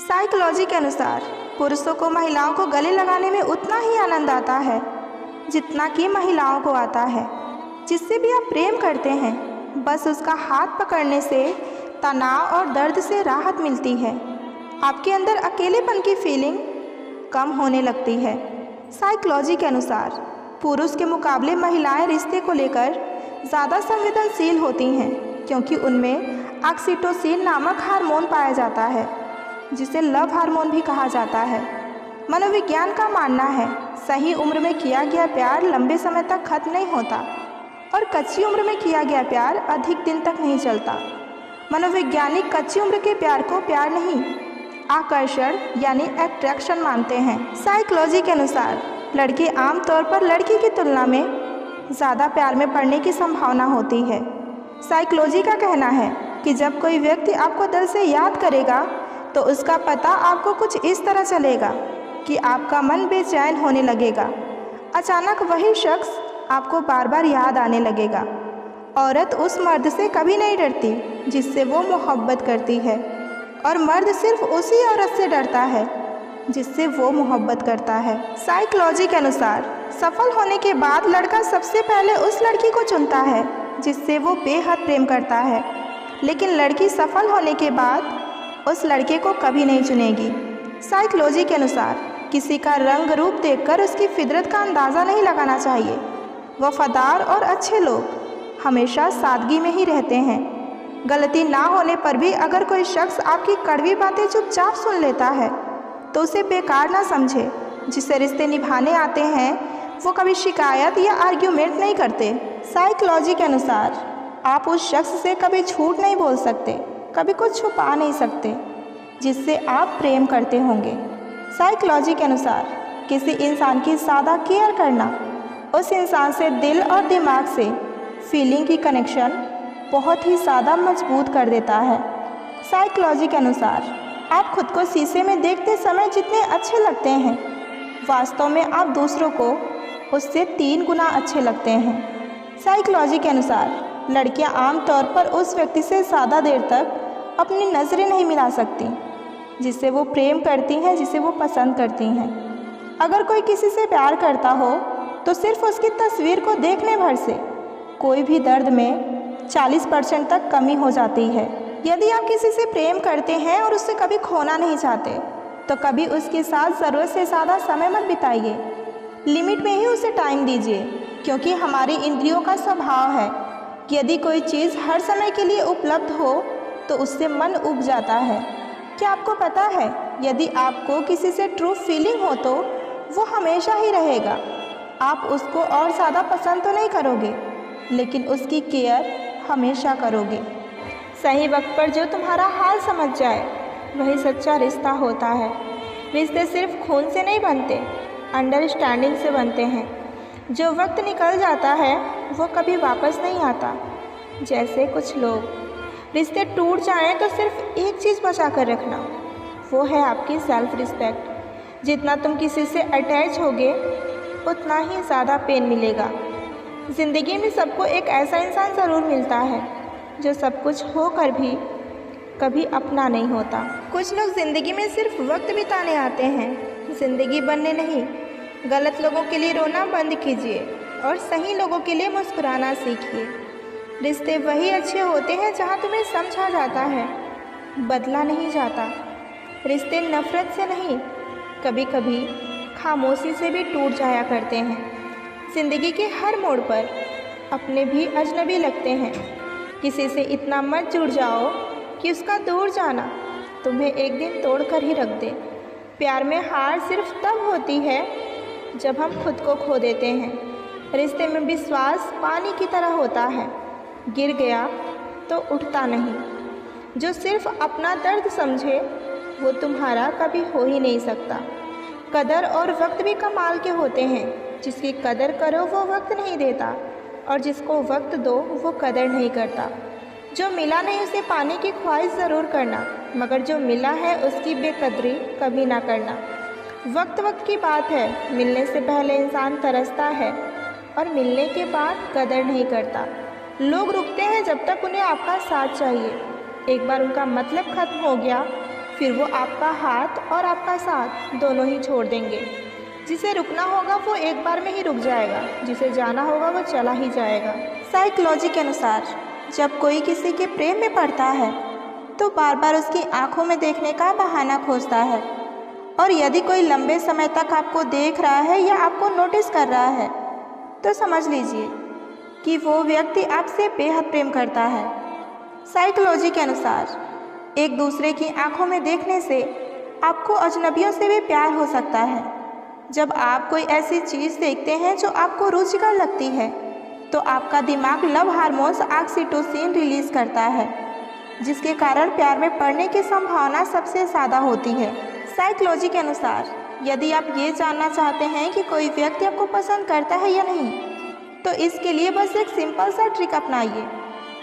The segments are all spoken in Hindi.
साइकोलॉजी के अनुसार पुरुषों को महिलाओं को गले लगाने में उतना ही आनंद आता है जितना कि महिलाओं को आता है। जिससे भी आप प्रेम करते हैं, बस उसका हाथ पकड़ने से तनाव और दर्द से राहत मिलती है। आपके अंदर अकेलेपन की फीलिंग कम होने लगती है। साइकोलॉजी के अनुसार पुरुष के मुकाबले महिलाएं रिश्ते को लेकर ज़्यादा संवेदनशील होती हैं, क्योंकि उनमें ऑक्सीटोसिन नामक हार्मोन पाया जाता है, जिसे लव हार्मोन भी कहा जाता है। मनोविज्ञान का मानना है सही उम्र में किया गया प्यार लंबे समय तक खत्म नहीं होता और कच्ची उम्र में किया गया प्यार अधिक दिन तक नहीं चलता। मनोवैज्ञानिक कच्ची उम्र के प्यार को प्यार नहीं, आकर्षण यानी अट्रैक्शन मानते हैं। साइकोलॉजी के अनुसार लड़के आमतौर पर लड़की की तुलना में ज़्यादा प्यार में पड़ने की संभावना होती है। साइकोलॉजी का कहना है कि जब कोई व्यक्ति आपको दिल से याद करेगा तो उसका पता आपको कुछ इस तरह चलेगा कि आपका मन बेचैन होने लगेगा। अचानक वही शख्स आपको बार बार याद आने लगेगा। औरत उस मर्द से कभी नहीं डरती जिससे वो मोहब्बत करती है, और मर्द सिर्फ उसी औरत से डरता है जिससे वो मोहब्बत करता है। साइकोलॉजी के अनुसार सफल होने के बाद लड़का सबसे पहले उस लड़की को चुनता है जिससे वो बेहद प्रेम करता है, लेकिन लड़की सफल होने के बाद उस लड़के को कभी नहीं चुनेगी। साइकोलॉजी के अनुसार किसी का रंग रूप देखकर उसकी फितरत का अंदाज़ा नहीं लगाना चाहिए। वफादार और अच्छे लोग हमेशा सादगी में ही रहते हैं। गलती ना होने पर भी अगर कोई शख्स आपकी कड़वी बातें चुपचाप सुन लेता है तो उसे बेकार ना समझे। जिससे रिश्ते निभाने आते हैं वो कभी शिकायत या आर्ग्यूमेंट नहीं करते। साइकोलॉजी के अनुसार आप उस शख्स से कभी झूठ नहीं बोल सकते, कभी कुछ छुपा नहीं सकते जिससे आप प्रेम करते होंगे। साइकोलॉजी के अनुसार किसी इंसान की ज़्यादा केयर करना उस इंसान से दिल और दिमाग से फीलिंग की कनेक्शन बहुत ही ज़्यादा मजबूत कर देता है। साइकोलॉजी के अनुसार आप खुद को शीशे में देखते समय जितने अच्छे लगते हैं, वास्तव में आप दूसरों को उससे 3 गुना अच्छे लगते हैं। साइकोलॉजी के अनुसार लड़कियां आमतौर पर उस व्यक्ति से ज़्यादा देर तक अपनी नज़रें नहीं मिला सकती जिससे वो प्रेम करती हैं, जिसे वो पसंद करती हैं। अगर कोई किसी से प्यार करता हो तो सिर्फ उसकी तस्वीर को देखने भर से कोई भी दर्द में 40% तक कमी हो जाती है। यदि आप किसी से प्रेम करते हैं और उससे कभी खोना नहीं चाहते तो कभी उसके साथ ज़रूरत से ज़्यादा समय मत बिताइए। लिमिट में ही उसे टाइम दीजिए, क्योंकि हमारी इंद्रियों का स्वभाव है कि यदि कोई चीज़ हर समय के लिए उपलब्ध हो तो उससे मन उब जाता है। क्या आपको पता है, यदि आपको किसी से ट्रू फीलिंग हो तो वो हमेशा ही रहेगा। आप उसको और ज़्यादा पसंद तो नहीं करोगे, लेकिन उसकी केयर हमेशा करोगे। सही वक्त पर जो तुम्हारा हाल समझ जाए वही सच्चा रिश्ता होता है। रिश्ते सिर्फ खून से नहीं बनते, अंडरस्टैंडिंग से बनते हैं। जो वक्त निकल जाता है वो कभी वापस नहीं आता। जैसे कुछ लोग रिश्ते टूट जाएं तो सिर्फ एक चीज़ बचा कर रखना, वो है आपकी सेल्फ रिस्पेक्ट। जितना तुम किसी से अटैच होगे उतना ही ज़्यादा पेन मिलेगा। ज़िंदगी में सबको एक ऐसा इंसान ज़रूर मिलता है जो सब कुछ होकर भी कभी अपना नहीं होता। कुछ लोग ज़िंदगी में सिर्फ वक्त बिताने आते हैं, ज़िंदगी बनने नहीं। गलत लोगों के लिए रोना बंद कीजिए और सही लोगों के लिए मुस्कुराना सीखिए। रिश्ते वही अच्छे होते हैं जहाँ तुम्हें समझा जाता है, बदला नहीं जाता। रिश्ते नफ़रत से नहीं, कभी कभी खामोशी से भी टूट जाया करते हैं। ज़िंदगी के हर मोड़ पर अपने भी अजनबी लगते हैं। किसी से इतना मत जुड़ जाओ कि उसका दूर जाना तुम्हें एक दिन तोड़ कर ही रख दे। प्यार में हार सिर्फ तब होती है जब हम खुद को खो देते हैं। रिश्ते में विश्वास पानी की तरह होता है, गिर गया तो उठता नहीं। जो सिर्फ अपना दर्द समझे वो तुम्हारा कभी हो ही नहीं सकता। कदर और वक्त भी कमाल के होते हैं। जिसकी कदर करो वो वक्त नहीं देता, और जिसको वक्त दो वो कदर नहीं करता। जो मिला नहीं उसे पाने की ख्वाहिश ज़रूर करना, मगर जो मिला है उसकी बेकदरी कभी ना करना। वक्त वक्त की बात है, मिलने से पहले इंसान तरसता है और मिलने के बाद कदर नहीं करता। लोग रुकते हैं जब तक उन्हें आपका साथ चाहिए। एक बार उनका मतलब ख़त्म हो गया फिर वो आपका हाथ और आपका साथ दोनों ही छोड़ देंगे। जिसे रुकना होगा वो एक बार में ही रुक जाएगा, जिसे जाना होगा वो चला ही जाएगा। साइकोलॉजी के अनुसार जब कोई किसी के प्रेम में पड़ता है तो बार बार उसकी आंखों में देखने का बहाना खोजता है, और यदि कोई लंबे समय तक आपको देख रहा है या आपको नोटिस कर रहा है तो समझ लीजिए कि वो व्यक्ति आपसे बेहद प्रेम करता है। साइकोलॉजी के अनुसार एक दूसरे की आंखों में देखने से आपको अजनबियों से भी प्यार हो सकता है। जब आप कोई ऐसी चीज़ देखते हैं जो आपको रुचिकर लगती है तो आपका दिमाग लव हार्मोन्स ऑक्सीटोसिन रिलीज़ करता है, जिसके कारण प्यार में पड़ने की संभावना सबसे ज़्यादा होती है। साइकोलॉजी के अनुसार यदि आप ये जानना चाहते हैं कि कोई व्यक्ति आपको पसंद करता है या नहीं, तो इसके लिए बस एक सिंपल सा ट्रिक अपनाइए।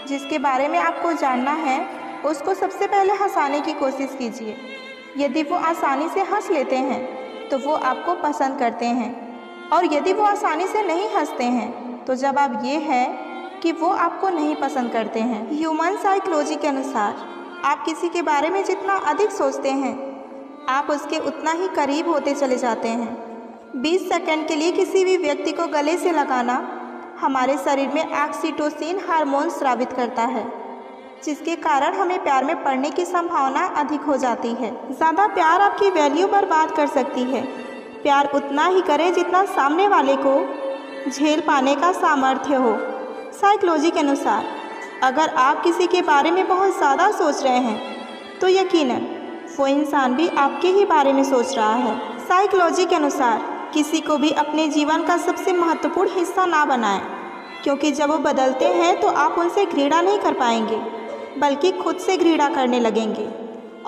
जिसके बारे में आपको जानना है उसको सबसे पहले हंसाने की कोशिश कीजिए। यदि वो आसानी से हंस लेते हैं तो वो आपको पसंद करते हैं, और यदि वो आसानी से नहीं हंसते हैं तो जवाब ये है कि वो आपको नहीं पसंद करते हैं। ह्यूमन साइकोलॉजी के अनुसार आप किसी के बारे में जितना अधिक सोचते हैं आप उसके उतना ही करीब होते चले जाते हैं। 20 सेकंड के लिए किसी भी व्यक्ति को गले से लगाना हमारे शरीर में ऑक्सीटोसिन हार्मोन स्रावित करता है, जिसके कारण हमें प्यार में पड़ने की संभावना अधिक हो जाती है। ज़्यादा प्यार आपकी वैल्यू बर्बाद कर सकती है। प्यार उतना ही करें जितना सामने वाले को झेल पाने का सामर्थ्य हो। साइकोलॉजी के अनुसार अगर आप किसी के बारे में बहुत ज़्यादा सोच रहे हैं तो यकीनन वो इंसान भी आपके ही बारे में सोच रहा है। साइकोलॉजी के अनुसार किसी को भी अपने जीवन का सबसे महत्वपूर्ण हिस्सा ना बनाएं, क्योंकि जब वो बदलते हैं तो आप उनसे घृणा नहीं कर पाएंगे बल्कि खुद से घृणा करने लगेंगे।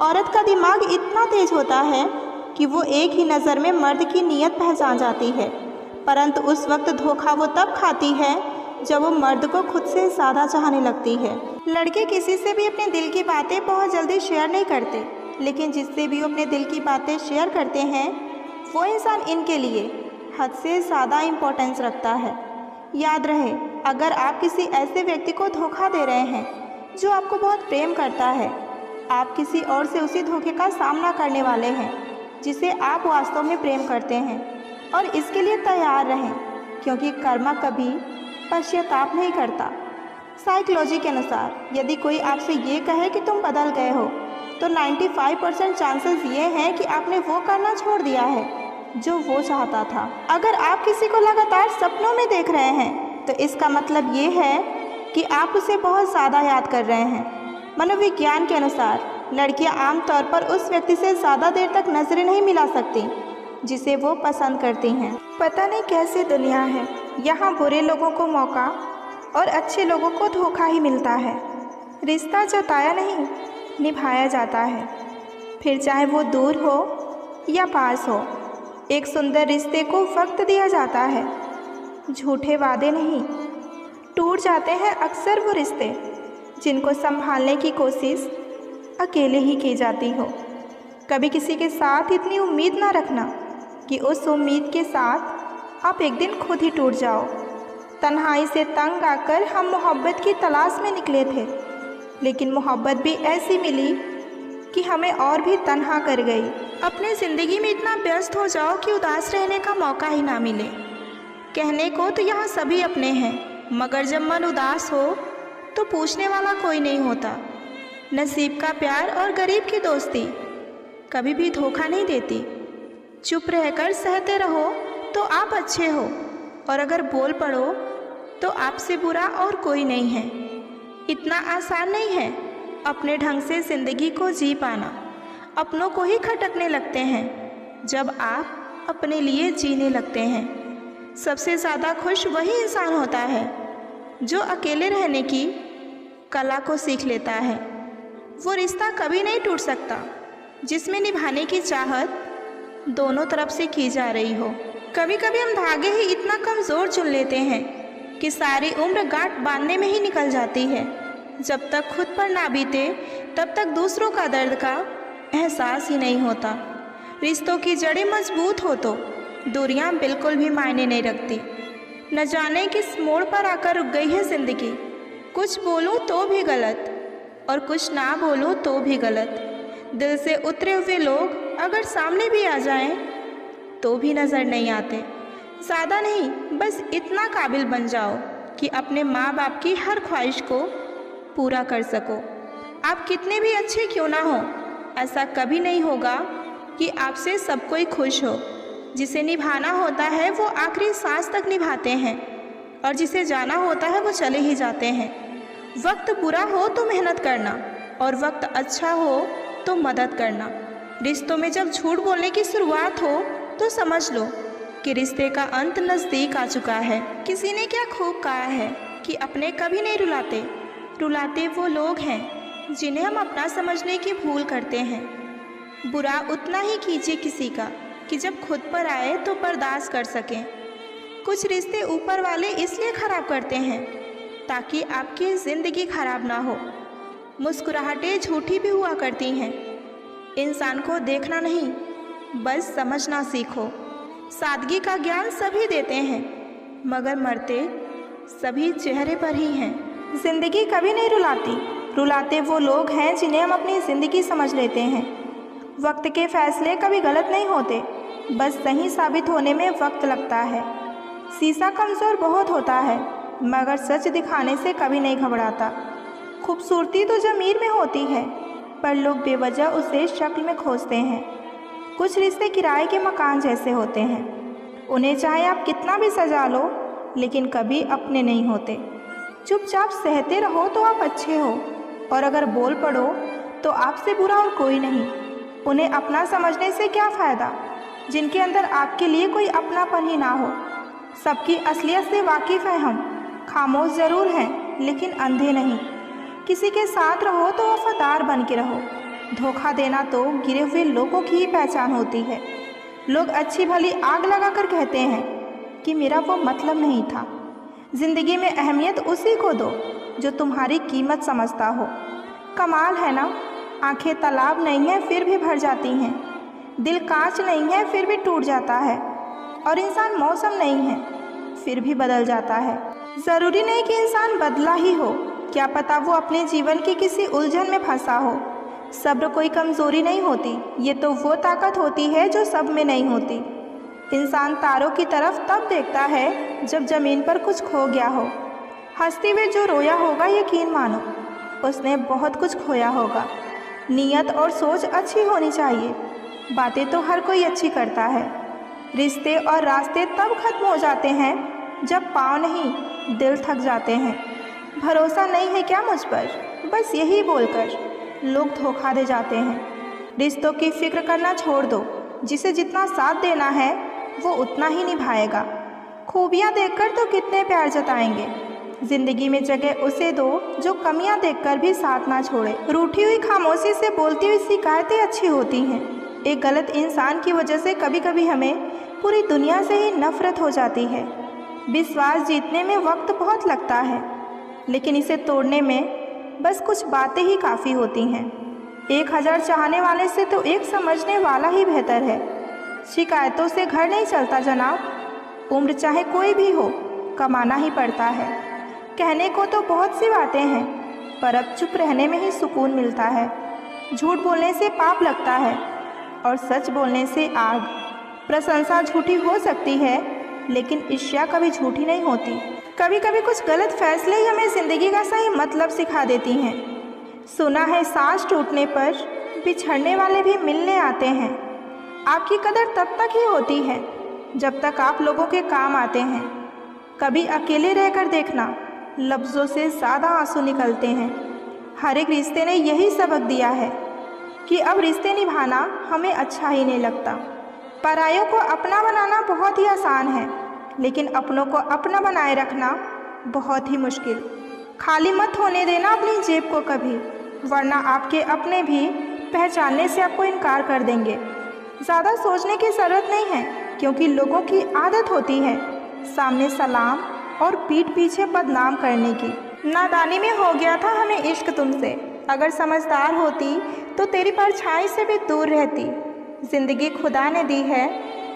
औरत का दिमाग इतना तेज होता है कि वो एक ही नज़र में मर्द की नीयत पहचान जाती है, परंतु उस वक्त धोखा वो तब खाती है जब वो मर्द को खुद से ज़्यादा चाहने लगती है। लड़के किसी से भी अपने दिल की बातें बहुत जल्दी शेयर नहीं करते, लेकिन जिससे भी वो अपने दिल की बातें शेयर करते हैं वो इंसान इनके लिए हद से ज़्यादा इम्पोर्टेंस रखता है। याद रहे, अगर आप किसी ऐसे व्यक्ति को धोखा दे रहे हैं जो आपको बहुत प्रेम करता है, आप किसी और से उसी धोखे का सामना करने वाले हैं जिसे आप वास्तव में प्रेम करते हैं, और इसके लिए तैयार रहें, क्योंकि कर्म कभी पश्चाताप नहीं करता। साइकोलॉजी के अनुसार यदि कोई आपसे ये कहे कि तुम बदल गए हो तो 95% चांसेस ये हैं कि आपने वो करना छोड़ दिया है जो वो चाहता था। अगर आप किसी को लगातार सपनों में देख रहे हैं तो इसका मतलब ये है कि आप उसे बहुत ज़्यादा याद कर रहे हैं। मनोविज्ञान के अनुसार लड़कियां आमतौर पर उस व्यक्ति से ज़्यादा देर तक नजरें नहीं मिला सकती जिसे वो पसंद करती हैं। पता नहीं कैसी दुनिया है, यहाँ बुरे लोगों को मौका और अच्छे लोगों को धोखा ही मिलता है। रिश्ता जताया नहीं, निभाया जाता है, फिर चाहे वो दूर हो या पास हो। एक सुंदर रिश्ते को वक्त दिया जाता है, झूठे वादे नहीं। टूट जाते हैं अक्सर वो रिश्ते जिनको संभालने की कोशिश अकेले ही की जाती हो। कभी किसी के साथ इतनी उम्मीद ना रखना कि उस उम्मीद के साथ आप एक दिन खुद ही टूट जाओ। तन्हाई से तंग आकर हम मोहब्बत की तलाश में निकले थे, लेकिन मोहब्बत भी ऐसी मिली कि हमें और भी तन्हा कर गई। अपने ज़िंदगी में इतना व्यस्त हो जाओ कि उदास रहने का मौका ही ना मिले। कहने को तो यहाँ सभी अपने हैं, मगर जब मन उदास हो तो पूछने वाला कोई नहीं होता। नसीब का प्यार और गरीब की दोस्ती कभी भी धोखा नहीं देती। चुप रहकर सहते रहो तो आप अच्छे हो, और अगर बोल पड़ो तो आपसे बुरा और कोई नहीं है। इतना आसान नहीं है अपने ढंग से ज़िंदगी को जी पाना। अपनों को ही खटकने लगते हैं जब आप अपने लिए जीने लगते हैं। सबसे ज़्यादा खुश वही इंसान होता है जो अकेले रहने की कला को सीख लेता है। वो रिश्ता कभी नहीं टूट सकता जिसमें निभाने की चाहत दोनों तरफ से की जा रही हो। कभी कभी हम धागे ही इतना कमज़ोर चुन लेते हैं कि सारी उम्र गांठ बांधने में ही निकल जाती है। जब तक खुद पर ना बीते तब तक दूसरों का दर्द का एहसास ही नहीं होता। रिश्तों की जड़ें मजबूत हो तो दूरियां बिल्कुल भी मायने नहीं रखती। न जाने किस मोड़ पर आकर रुक गई है ज़िंदगी। कुछ बोलूं तो भी गलत और कुछ ना बोलूं तो भी गलत। दिल से उतरे हुए लोग अगर सामने भी आ जाएं तो भी नज़र नहीं आते। ज़्यादा नहीं, बस इतना काबिल बन जाओ कि अपने माँ बाप की हर ख्वाहिश को पूरा कर सको। आप कितने भी अच्छे क्यों ना हो, ऐसा कभी नहीं होगा कि आपसे सब कोई खुश हो। जिसे निभाना होता है वो आखिरी सांस तक निभाते हैं, और जिसे जाना होता है वो चले ही जाते हैं। वक्त बुरा हो तो मेहनत करना, और वक्त अच्छा हो तो मदद करना। रिश्तों में जब झूठ बोलने की शुरुआत हो तो समझ लो कि रिश्ते का अंत नज़दीक आ चुका है। किसी ने क्या खूब कहा है कि अपने कभी नहीं रुलाते, रुलाते वो लोग हैं जिन्हें हम अपना समझने की भूल करते हैं। बुरा उतना ही कीजिए किसी का कि जब खुद पर आए तो बर्दाश्त कर सकें। कुछ रिश्ते ऊपर वाले इसलिए ख़राब करते हैं ताकि आपकी ज़िंदगी खराब ना हो। मुस्कुराहटें झूठी भी हुआ करती हैं। इंसान को देखना नहीं, बस समझना सीखो। सादगी का ज्ञान सभी देते हैं, मगर मरते सभी चेहरे पर ही हैं। ज़िंदगी कभी नहीं रुलाती, रुलाते वो लोग हैं जिन्हें हम अपनी ज़िंदगी समझ लेते हैं। वक्त के फैसले कभी गलत नहीं होते, बस सही साबित होने में वक्त लगता है। शीशा कमज़ोर बहुत होता है, मगर सच दिखाने से कभी नहीं घबराता। खूबसूरती तो ज़मीर में होती है, पर लोग बेवजह उसे शक्ल में खोजते हैं। कुछ रिश्ते किराए के मकान जैसे होते हैं, उन्हें चाहे आप कितना भी सजा लो, लेकिन कभी अपने नहीं होते। चुपचाप सहते रहो तो आप अच्छे हो, और अगर बोल पड़ो तो आपसे बुरा और कोई नहीं। उन्हें अपना समझने से क्या फ़ायदा जिनके अंदर आपके लिए कोई अपनापन ही ना हो। सबकी असलियत से वाकिफ़ हैं हम, खामोश ज़रूर हैं लेकिन अंधे नहीं। किसी के साथ रहो तो वफादार बन के रहो। धोखा देना तो गिरे हुए लोगों की ही पहचान होती है। लोग अच्छी भली आग लगा कर कहते हैं कि मेरा वो मतलब नहीं था। ज़िंदगी में अहमियत उसी को दो जो तुम्हारी कीमत समझता हो। कमाल है ना, आंखें तालाब नहीं है फिर भी भर जाती हैं, दिल कांच नहीं है फिर भी टूट जाता है, और इंसान मौसम नहीं है फिर भी बदल जाता है। ज़रूरी नहीं कि इंसान बदला ही हो, क्या पता वो अपने जीवन की किसी उलझन में फंसा हो। सब्र कोई कमज़ोरी नहीं होती, ये तो वो ताकत होती है जो सब में नहीं होती। इंसान तारों की तरफ तब देखता है जब ज़मीन पर कुछ खो गया हो। हंसते हुए जो रोया होगा यकीन मानो उसने बहुत कुछ खोया होगा। नीयत और सोच अच्छी होनी चाहिए, बातें तो हर कोई अच्छी करता है। रिश्ते और रास्ते तब खत्म हो जाते हैं जब पाँव नहीं दिल थक जाते हैं। भरोसा नहीं है क्या मुझ पर, बस यही बोलकर लोग धोखा दे जाते हैं। रिश्तों की फिक्र करना छोड़ दो, जिसे जितना साथ देना है वो उतना ही निभाएगा। खूबियाँ देखकर तो कितने प्यार जताएंगे, ज़िंदगी में जगह उसे दो जो कमियां देखकर भी साथ ना छोड़े। रूठी हुई खामोशी से बोलती हुई शिकायतें अच्छी होती हैं। एक गलत इंसान की वजह से कभी कभी हमें पूरी दुनिया से ही नफरत हो जाती है। विश्वास जीतने में वक्त बहुत लगता है, लेकिन इसे तोड़ने में बस कुछ बातें ही काफ़ी होती हैं। 1000 चाहने वाले से तो एक समझने वाला ही बेहतर है। शिकायतों से घर नहीं चलता जनाब, उम्र चाहे कोई भी हो कमाना ही पड़ता है। कहने को तो बहुत सी बातें हैं, पर अब चुप रहने में ही सुकून मिलता है। झूठ बोलने से पाप लगता है और सच बोलने से आग। प्रशंसा झूठी हो सकती है, लेकिन ईर्ष्या कभी झूठी नहीं होती। कभी कभी कुछ गलत फैसले ही हमें ज़िंदगी का सही मतलब सिखा देती हैं। सुना है सांस टूटने पर बिछड़ने वाले भी मिलने आते हैं। आपकी कदर तब तक ही होती है जब तक आप लोगों के काम आते हैं। कभी अकेले रहकर देखना, लफ्ज़ों से ज़्यादा आंसू निकलते हैं। हर एक रिश्ते ने यही सबक दिया है कि अब रिश्ते निभाना हमें अच्छा ही नहीं लगता। परायों को अपना बनाना बहुत ही आसान है, लेकिन अपनों को अपना बनाए रखना बहुत ही मुश्किल। खाली मत होने देना अपनी जेब को कभी, वरना आपके अपने भी पहचानने से आपको इनकार कर देंगे। ज़्यादा सोचने की ज़रूरत नहीं है, क्योंकि लोगों की आदत होती है सामने सलाम और पीठ पीछे बदनाम करने की। नादानी में हो गया था हमें इश्क तुमसे, अगर समझदार होती तो तेरी परछाई से भी दूर रहती। ज़िंदगी खुदा ने दी है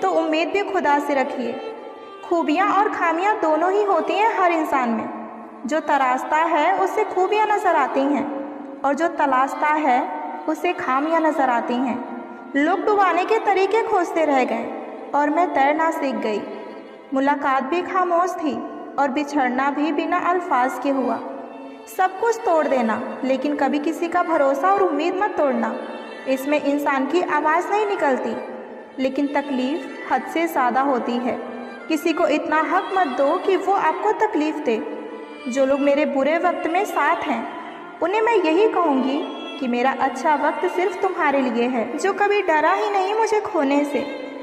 तो उम्मीद भी खुदा से रखिए। खूबियाँ और खामियाँ दोनों ही होती हैं हर इंसान में। जो तराशता है उसे खूबियाँ नज़र आती हैं, और जो तलाशता है उसे खामियां नजर आती हैं। लोग डुबाने के तरीके खोजते रह गए और मैं तैरना सीख गई। मुलाकात भी खामोश थी और बिछड़ना भी बिना अल्फाज के हुआ। सब कुछ तोड़ देना, लेकिन कभी किसी का भरोसा और उम्मीद मत तोड़ना। इसमें इंसान की आवाज़ नहीं निकलती, लेकिन तकलीफ़ हद से ज़्यादा होती है। किसी को इतना हक मत दो कि वो आपको तकलीफ़ दे। जो लोग मेरे बुरे वक्त में साथ हैं, उन्हें मैं यही कहूँगी कि मेरा अच्छा वक्त सिर्फ तुम्हारे लिए है। जो कभी डरा ही नहीं मुझे खोने से,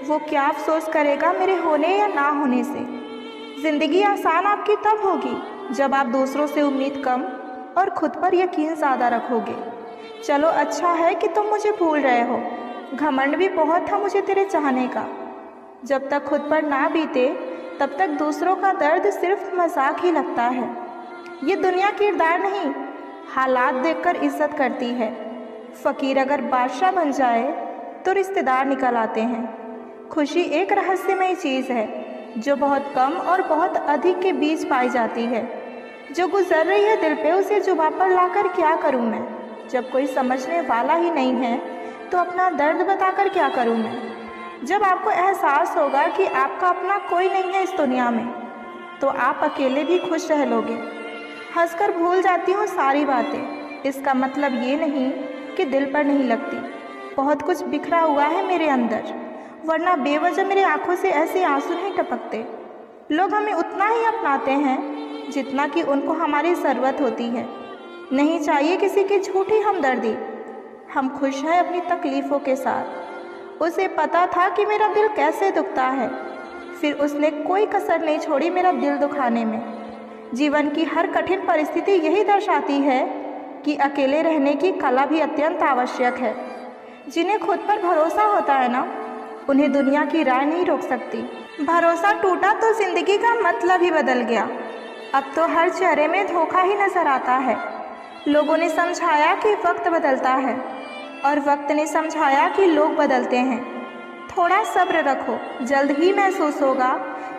वो क्या अफसोस करेगा मेरे होने या ना होने से। ज़िंदगी आसान आपकी तब होगी जब आप दूसरों से उम्मीद कम और खुद पर यकीन ज़्यादा रखोगे। चलो अच्छा है कि तुम मुझे भूल रहे हो। घमंड भी बहुत था मुझे तेरे चाहने का। जब तक खुद पर ना बीते तब तक दूसरों का दर्द सिर्फ मजाक ही लगता है। ये दुनिया किरदार नहीं, हालात देखकर इज्जत करती है। फ़कीर अगर बादशाह बन जाए तो रिश्तेदार निकल आते हैं। खुशी एक रहस्यमय चीज़ है जो बहुत कम और बहुत अधिक के बीच पाई जाती है। जो गुजर रही है दिल पे, उसे जुबां पर लाकर क्या करूं मैं। जब कोई समझने वाला ही नहीं है तो अपना दर्द बताकर क्या करूं मैं। जब आपको एहसास होगा कि आपका अपना कोई नहीं है इस दुनिया में, तो आप अकेले भी खुश रह लोगे। हंसकर भूल जाती हूँ सारी बातें, इसका मतलब ये नहीं कि दिल पर नहीं लगती। बहुत कुछ बिखरा हुआ है मेरे अंदर, वरना बेवजह मेरी आंखों से ऐसे आंसू नहीं टपकते। लोग हमें उतना ही अपनाते हैं जितना कि उनको हमारी ज़रूरत होती है। नहीं चाहिए किसी की झूठी हमदर्दी। हम खुश हैं अपनी तकलीफ़ों के साथ। उसे पता था कि मेरा दिल कैसे दुखता है, फिर उसने कोई कसर नहीं छोड़ी मेरा दिल दुखाने में। जीवन की हर कठिन परिस्थिति यही दर्शाती है कि अकेले रहने की कला भी अत्यंत आवश्यक है। जिन्हें खुद पर भरोसा होता है ना, उन्हें दुनिया की राय नहीं रोक सकती। भरोसा टूटा तो ज़िंदगी का मतलब ही बदल गया। अब तो हर चेहरे में धोखा ही नज़र आता है। लोगों ने समझाया कि वक्त बदलता है और वक्त ने समझाया कि लोग बदलते हैं। थोड़ा सब्र रखो, जल्द ही महसूस होगा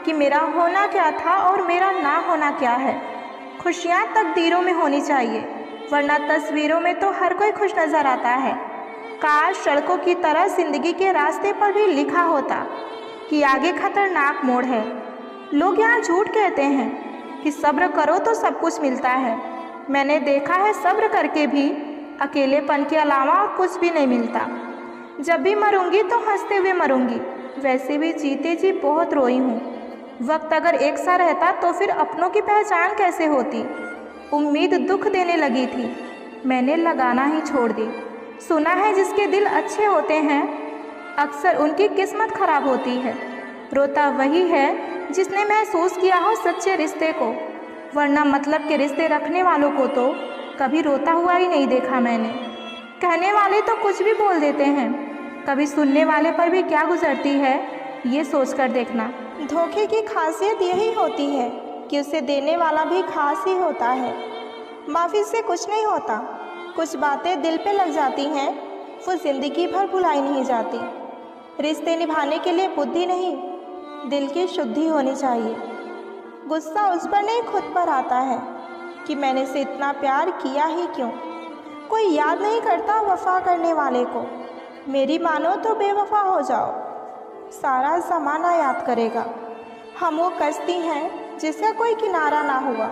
कि मेरा होना क्या था और मेरा ना होना क्या है। खुशियाँ तकदीरों में होनी चाहिए, वरना तस्वीरों में तो हर कोई खुश नज़र आता है। काश सड़कों की तरह ज़िंदगी के रास्ते पर भी लिखा होता कि आगे खतरनाक मोड़ है। लोग यहाँ झूठ कहते हैं कि सब्र करो तो सब कुछ मिलता है। मैंने देखा है सब्र करके भी अकेलेपन के अलावा और कुछ भी नहीं मिलता। जब भी मरूंगी तो हंसते हुए मरूंगी, वैसे भी जीते जी बहुत रोई हूँ। वक्त अगर एक सा रहता तो फिर अपनों की पहचान कैसे होती। उम्मीद दुख देने लगी थी, मैंने लगाना ही छोड़ दी। सुना है जिसके दिल अच्छे होते हैं अक्सर उनकी किस्मत खराब होती है। रोता वही है जिसने महसूस किया हो सच्चे रिश्ते को, वरना मतलब के रिश्ते रखने वालों को तो कभी रोता हुआ ही नहीं देखा मैंने। कहने वाले तो कुछ भी बोल देते हैं, कभी सुनने वाले पर भी क्या गुजरती है ये सोच कर देखना। धोखे की खासियत यही होती है कि उसे देने वाला भी खास ही होता है। माफ़ी से कुछ नहीं होता, कुछ बातें दिल पे लग जाती हैं, वो ज़िंदगी भर भुलाई नहीं जाती। रिश्ते निभाने के लिए बुद्धि नहीं, दिल की शुद्धि होनी चाहिए। गुस्सा उस पर नहीं खुद पर आता है कि मैंने से इतना प्यार किया ही क्यों। कोई याद नहीं करता वफा करने वाले को। मेरी मानो तो बेवफा हो जाओ, सारा ज़माना याद करेगा। हम वो कश्ती हैं जिसका कोई किनारा ना हुआ।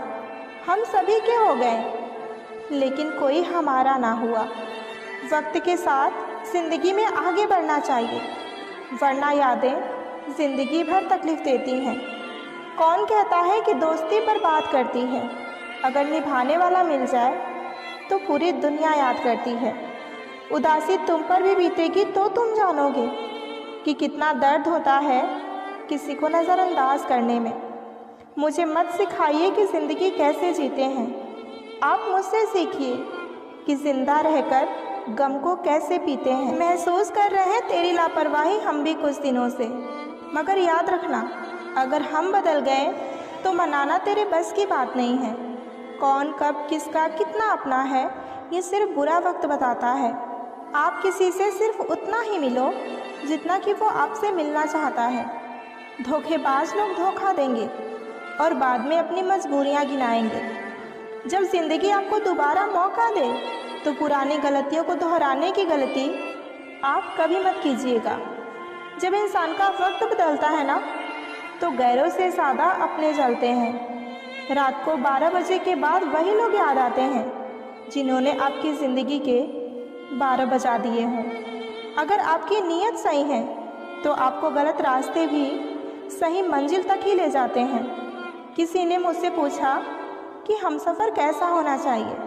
हम सभी के हो गए लेकिन कोई हमारा ना हुआ। वक्त के साथ ज़िंदगी में आगे बढ़ना चाहिए, वरना यादें ज़िंदगी भर तकलीफ़ देती हैं। कौन कहता है कि दोस्ती बर्बाद करती है। अगर निभाने वाला मिल जाए तो पूरी दुनिया याद करती है। उदासी तुम पर भी बीतेगी तो तुम जानोगे कि कितना दर्द होता है किसी को नज़रअंदाज करने में। मुझे मत सिखाइए कि ज़िंदगी कैसे जीते हैं, आप मुझसे सीखिए कि ज़िंदा रहकर गम को कैसे पीते हैं। महसूस कर रहे हैं तेरी लापरवाही हम भी कुछ दिनों से, मगर याद रखना अगर हम बदल गए तो मनाना तेरे बस की बात नहीं है। कौन कब किसका कितना अपना है ये सिर्फ बुरा वक्त बताता है। आप किसी से सिर्फ उतना ही मिलो जितना कि वो आपसे मिलना चाहता है। धोखेबाज लोग धोखा देंगे और बाद में अपनी मजबूरियां गिनाएंगे। जब ज़िंदगी आपको दोबारा मौका दे तो पुरानी गलतियों को दोहराने की गलती आप कभी मत कीजिएगा। जब इंसान का वक्त बदलता है ना, तो गैरों से ज़्यादा अपने जलते हैं। रात को 12 बजे के बाद वही लोग याद आते हैं जिन्होंने आपकी ज़िंदगी के 12 बजा दिए हों। अगर आपकी नीयत सही है तो आपको गलत रास्ते भी सही मंजिल तक ही ले जाते हैं। किसी ने मुझसे पूछा कि हमसफ़र कैसा होना चाहिए।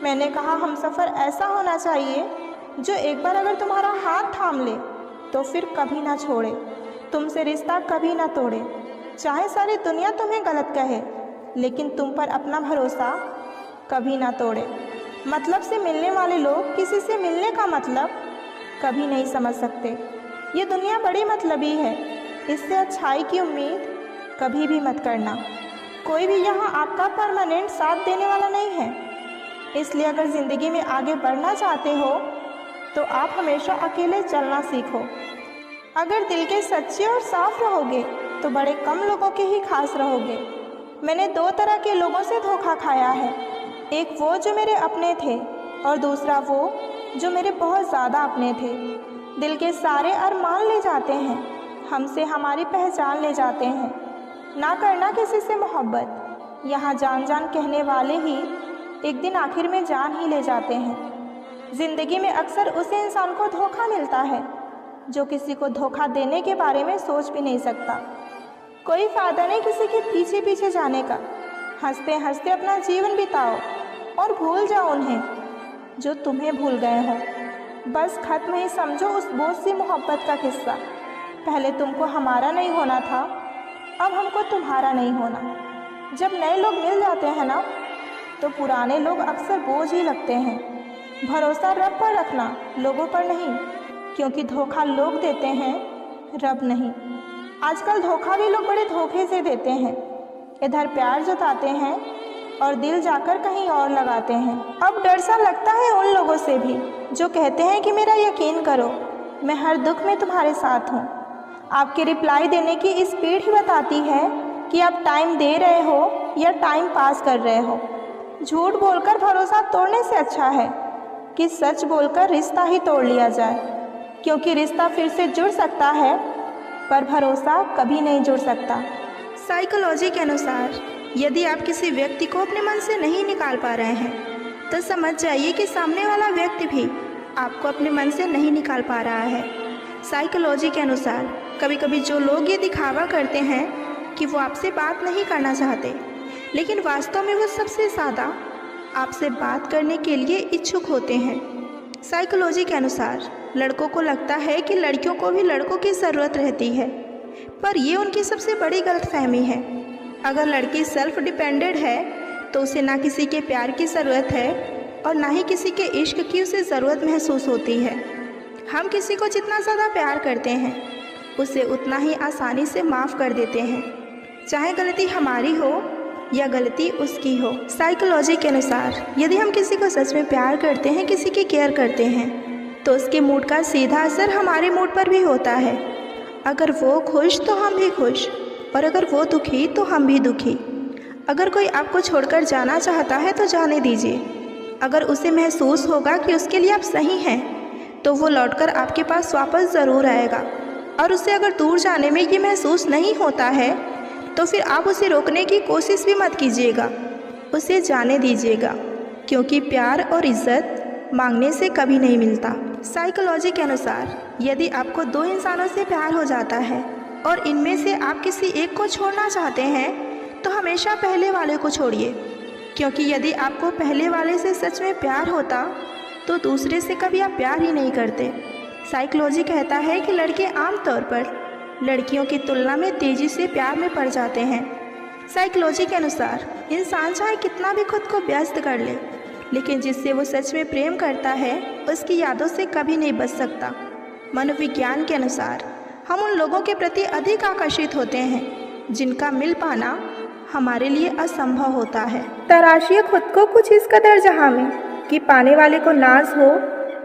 मैंने कहा हमसफ़र ऐसा होना चाहिए जो एक बार अगर तुम्हारा हाथ थाम ले तो फिर कभी ना छोड़े, तुमसे रिश्ता कभी ना तोड़े। चाहे सारी दुनिया तुम्हें गलत कहे, लेकिन तुम पर अपना भरोसा कभी ना तोड़े। मतलब से मिलने वाले लोग किसी से मिलने का मतलब कभी नहीं समझ सकते। ये दुनिया बड़ी मतलबी है, इससे अच्छाई की उम्मीद कभी भी मत करना। कोई भी यहाँ आपका परमानेंट साथ देने वाला नहीं है। इसलिए अगर ज़िंदगी में आगे बढ़ना चाहते हो तो आप हमेशा अकेले चलना सीखो। अगर दिल के सच्चे और साफ रहोगे तो बड़े कम लोगों के ही खास रहोगे। मैंने 2 तरह के लोगों से धोखा खाया है, एक वो जो मेरे अपने थे और दूसरा वो जो मेरे बहुत ज़्यादा अपने थे। दिल के सारे अरमान ले जाते हैं, हमसे हमारी पहचान ले जाते हैं। ना करना किसी से मोहब्बत, यहाँ जान जान कहने वाले ही एक दिन आखिर में जान ही ले जाते हैं। ज़िंदगी में अक्सर उसे इंसान को धोखा मिलता है जो किसी को धोखा देने के बारे में सोच भी नहीं सकता। कोई फ़ायदा नहीं किसी के पीछे पीछे जाने का। हंसते हंसते अपना जीवन बिताओ और भूल जाओ उन्हें जो तुम्हें भूल गए हों। बस ख़त्म ही समझो उस बोझ सी मोहब्बत का किस्सा। पहले तुमको हमारा नहीं होना था, अब हमको तुम्हारा नहीं होना। जब नए लोग मिल जाते हैं ना, तो पुराने लोग अक्सर बोझ ही लगते हैं। भरोसा रब पर रखना, लोगों पर नहीं, क्योंकि धोखा लोग देते हैं, रब नहीं। आजकल धोखा भी लोग बड़े धोखे से देते हैं। इधर प्यार जताते हैं और दिल जाकर कहीं और लगाते हैं। अब डर सा लगता है उन लोगों से भी जो कहते हैं कि मेरा यकीन करो, मैं हर दुख में तुम्हारे साथ हूँ। आपके रिप्लाई देने की स्पीड ही बताती है कि आप टाइम दे रहे हो या टाइम पास कर रहे हो। झूठ बोलकर भरोसा तोड़ने से अच्छा है कि सच बोलकर रिश्ता ही तोड़ लिया जाए, क्योंकि रिश्ता फिर से जुड़ सकता है पर भरोसा कभी नहीं जुड़ सकता। साइकोलॉजी के अनुसार यदि आप किसी व्यक्ति को अपने मन से नहीं निकाल पा रहे हैं तो समझ जाइए कि सामने वाला व्यक्ति भी आपको अपने मन से नहीं निकाल पा रहा है। साइकोलॉजी के अनुसार कभी कभी जो लोग ये दिखावा करते हैं कि वो आपसे बात नहीं करना चाहते, लेकिन वास्तव में वो सबसे ज़्यादा आपसे बात करने के लिए इच्छुक होते हैं। साइकोलॉजी के अनुसार लड़कों को लगता है कि लड़कियों को भी लड़कों की ज़रूरत रहती है, पर ये उनकी सबसे बड़ी गलतफहमी है। अगर लड़की सेल्फ डिपेंडेंट है तो उसे ना किसी के प्यार की ज़रूरत है और ना ही किसी के इश्क की उसे ज़रूरत महसूस होती है। हम किसी को जितना ज़्यादा प्यार करते हैं उसे उतना ही आसानी से माफ़ कर देते हैं, चाहे गलती हमारी हो या गलती उसकी हो। साइकोलॉजी के अनुसार यदि हम किसी को सच में प्यार करते हैं, किसी की केयर करते हैं, तो उसके मूड का सीधा असर हमारे मूड पर भी होता है। अगर वो खुश तो हम भी खुश, और अगर वो दुखी तो हम भी दुखी। अगर कोई आपको छोड़कर जाना चाहता है तो जाने दीजिए। अगर उसे महसूस होगा कि उसके लिए आप सही हैं तो वो लौटकर आपके पास वापस ज़रूर आएगा, और उसे अगर दूर जाने में ये महसूस नहीं होता है तो फिर आप उसे रोकने की कोशिश भी मत कीजिएगा, उसे जाने दीजिएगा, क्योंकि प्यार और इज़्ज़त मांगने से कभी नहीं मिलता। साइकोलॉजी के अनुसार यदि आपको 2 इंसानों से प्यार हो जाता है और इनमें से आप किसी एक को छोड़ना चाहते हैं तो हमेशा पहले वाले को छोड़िए, क्योंकि यदि आपको पहले वाले से सच में प्यार होता तो दूसरे से कभी आप प्यार ही नहीं करते। साइकोलॉजी कहता है कि लड़के आमतौर पर लड़कियों की तुलना में तेज़ी से प्यार में पड़ जाते हैं। साइकोलॉजी के अनुसार इंसान चाहे कितना भी खुद को व्यस्त कर ले, लेकिन जिससे वो सच में प्रेम करता है उसकी यादों से कभी नहीं बच सकता। मनोविज्ञान के अनुसार हम उन लोगों के प्रति अधिक आकर्षित होते हैं जिनका मिल पाना हमारे लिए असंभव होता है। तराशिए खुद को कुछ इस कदर जहाँ में कि पाने वाले को नाज हो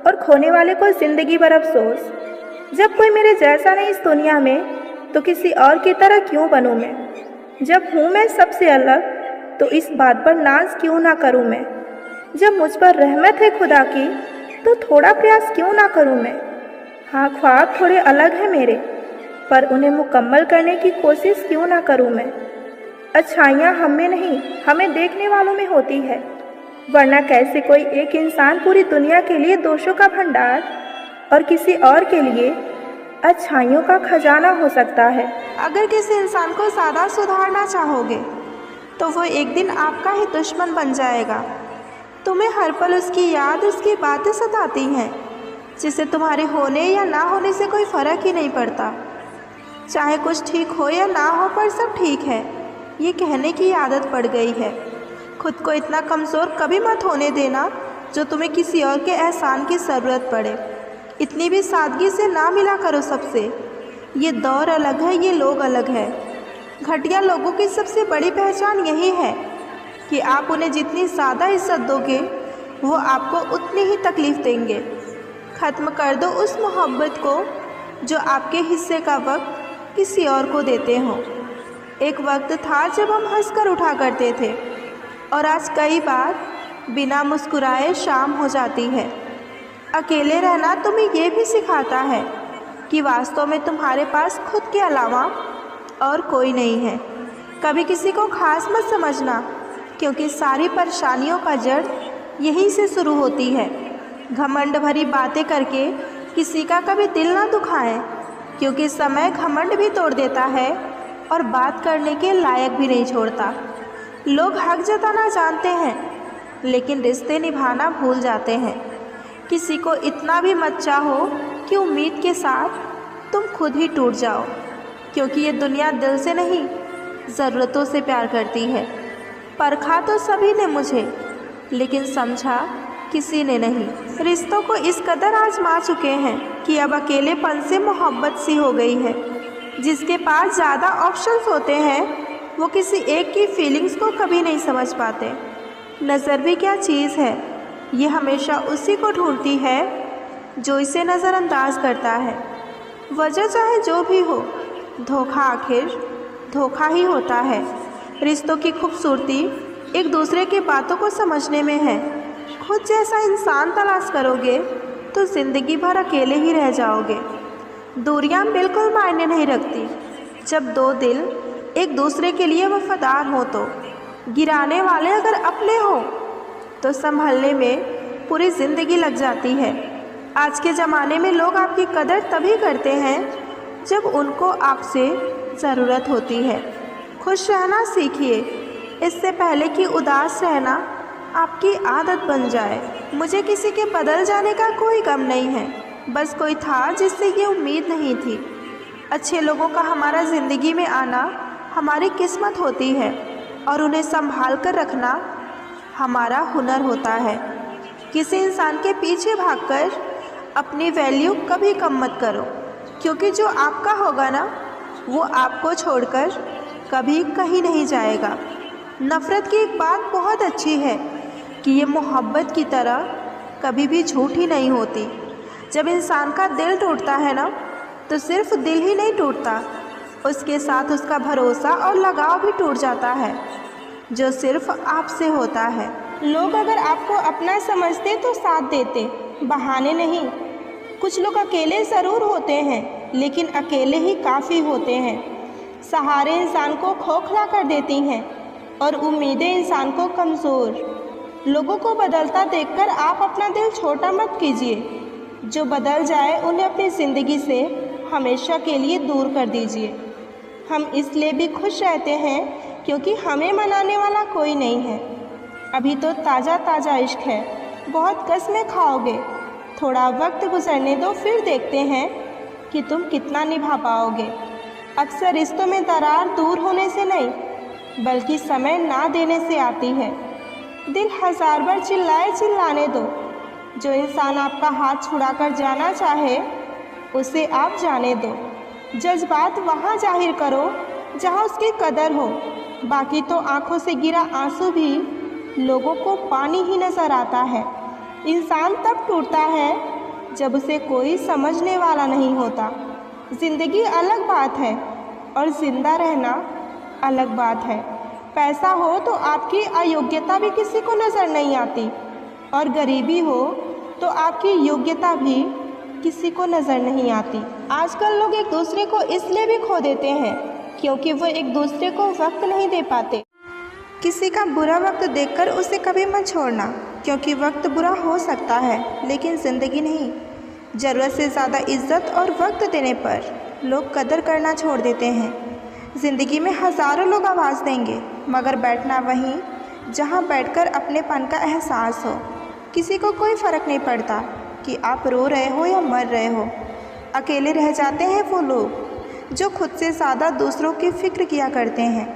और खोने वाले को ज़िंदगी भर अफसोस। जब कोई मेरे जैसा नहीं इस दुनिया में तो किसी और की तरह क्यों बनूं मैं। जब हूँ मैं सबसे अलग तो इस बात पर नाज क्यों ना करूँ मैं। जब मुझ पर रहमत है खुदा की, तो थोड़ा प्रयास क्यों ना करूं मैं। हाँ, ख्वाब थोड़े अलग हैं मेरे, पर उन्हें मुकम्मल करने की कोशिश क्यों ना करूं मैं। अच्छाइयाँ हम में नहीं, हमें देखने वालों में होती है, वरना कैसे कोई एक इंसान पूरी दुनिया के लिए दोषों का भंडार और किसी और के लिए अच्छाइयों का खजाना हो सकता है। अगर किसी इंसान को ज़्यादा सुधारना चाहोगे तो वो एक दिन आपका ही दुश्मन बन जाएगा। तुम्हें हर पल उसकी याद, उसकी बातें सताती हैं, जिससे तुम्हारे होने या ना होने से कोई फ़र्क ही नहीं पड़ता। चाहे कुछ ठीक हो या ना हो, पर सब ठीक है, ये कहने की आदत पड़ गई है। खुद को इतना कमज़ोर कभी मत होने देना जो तुम्हें किसी और के एहसान की ज़रूरत पड़े। इतनी भी सादगी से ना मिला करो सबसे। ये दौर अलग है, ये लोग अलग है। घटिया लोगों की सबसे बड़ी पहचान यही है कि आप उन्हें जितनी ज़्यादा इज्जत दोगे, वो आपको उतनी ही तकलीफ़ देंगे। ख़त्म कर दो उस मोहब्बत को जो आपके हिस्से का वक्त किसी और को देते हो। एक वक्त था जब हम हंसकर उठा करते थे, और आज कई बार बिना मुस्कुराए शाम हो जाती है। अकेले रहना तुम्हें ये भी सिखाता है कि वास्तव में तुम्हारे पास खुद के अलावा और कोई नहीं है। कभी किसी को खास मत समझना, क्योंकि सारी परेशानियों का जड़ यहीं से शुरू होती है। घमंड भरी बातें करके किसी का कभी दिल ना दुखाएं, क्योंकि समय घमंड भी तोड़ देता है और बात करने के लायक भी नहीं छोड़ता। लोग हक जताना जानते हैं, लेकिन रिश्ते निभाना भूल जाते हैं। किसी को इतना भी मत चाहो कि उम्मीद के साथ तुम खुद ही टूट जाओ, क्योंकि ये दुनिया दिल से नहीं, ज़रूरतों से प्यार करती है। परखा तो सभी ने मुझे, लेकिन समझा किसी ने नहीं। रिश्तों को इस कदर आजमा चुके हैं कि अब अकेलेपन से मोहब्बत सी हो गई है। जिसके पास ज़्यादा ऑप्शंस होते हैं, वो किसी एक की फीलिंग्स को कभी नहीं समझ पाते। नज़र भी क्या चीज़ है, ये हमेशा उसी को ढूंढती है जो इसे नज़रअंदाज करता है। वजह चाहे जो भी हो, धोखा आखिर धोखा ही होता है। रिश्तों की खूबसूरती एक दूसरे की बातों को समझने में है। खुद जैसा इंसान तलाश करोगे तो ज़िंदगी भर अकेले ही रह जाओगे। दूरियां बिल्कुल मायने नहीं रखती। जब दो दिल एक दूसरे के लिए वफादार हो तो, गिराने वाले अगर अपने हो तो संभलने में पूरी ज़िंदगी लग जाती है। आज के ज़माने में लोग आपकी कदर तभी करते हैं जब उनको आपसे ज़रूरत होती है। खुश रहना सीखिए, इससे पहले कि उदास रहना आपकी आदत बन जाए। मुझे किसी के बदल जाने का कोई गम नहीं है, बस कोई था जिससे ये उम्मीद नहीं थी। अच्छे लोगों का हमारा ज़िंदगी में आना हमारी किस्मत होती है, और उन्हें संभाल कर रखना हमारा हुनर होता है। किसी इंसान के पीछे भागकर अपनी वैल्यू कभी कम मत करो, क्योंकि जो आपका होगा ना, वो आपको छोड़कर कभी कहीं नहीं जाएगा। नफ़रत की एक बात बहुत अच्छी है कि ये मोहब्बत की तरह कभी भी झूठी नहीं होती। जब इंसान का दिल टूटता है ना, तो सिर्फ दिल ही नहीं टूटता, उसके साथ उसका भरोसा और लगाव भी टूट जाता है, जो सिर्फ आपसे होता है। लोग अगर आपको अपना समझते तो साथ देते, बहाने नहीं। कुछ लोग अकेले ज़रूर होते हैं, लेकिन अकेले ही काफ़ी होते हैं। सहारे इंसान को खोखला कर देती हैं और उम्मीदें इंसान को कमज़ोर। लोगों को बदलता देखकर आप अपना दिल छोटा मत कीजिए। जो बदल जाए उन्हें अपनी ज़िंदगी से हमेशा के लिए दूर कर दीजिए। हम इसलिए भी खुश रहते हैं क्योंकि हमें मनाने वाला कोई नहीं है। अभी तो ताज़ा ताज़ा इश्क है, बहुत कसमें खाओगे। थोड़ा वक्त गुजरने दो, फिर देखते हैं कि तुम कितना निभा पाओगे। अक्सर रिश्तों में दरार दूर होने से नहीं, बल्कि समय ना देने से आती है। दिल हज़ार बार चिल्लाए, चिल्लाने दो। जो इंसान आपका हाथ छुड़ाकर जाना चाहे, उसे आप जाने दो। जज्बात वहाँ जाहिर करो जहाँ उसकी कदर हो। बाकी तो आँखों से गिरा आंसू भी लोगों को पानी ही नज़र आता है। इंसान तब टूटता है जब उसे कोई समझने वाला नहीं होता। ज़िंदगी अलग बात है और ज़िंदा रहना अलग बात है। पैसा हो तो आपकी अयोग्यता भी किसी को नज़र नहीं आती। और गरीबी हो तो आपकी योग्यता भी किसी को नज़र नहीं आती। आजकल लोग एक दूसरे को इसलिए भी खो देते हैं क्योंकि वो एक दूसरे को वक्त नहीं दे पाते। किसी का बुरा वक्त देखकर उसे कभी मत छोड़ना, क्योंकि वक्त बुरा हो सकता है लेकिन ज़िंदगी नहीं। ज़रूरत से ज़्यादा इज्जत और वक्त देने पर लोग कदर करना छोड़ देते हैं। ज़िंदगी में हज़ारों लोग आवाज़ देंगे, मगर बैठना वहीं जहां बैठकर अपनेपन का एहसास हो। किसी को कोई फ़र्क नहीं पड़ता कि आप रो रहे हो या मर रहे हो। अकेले रह जाते हैं वो लोग जो खुद से ज़्यादा दूसरों की फ़िक्र किया करते हैं।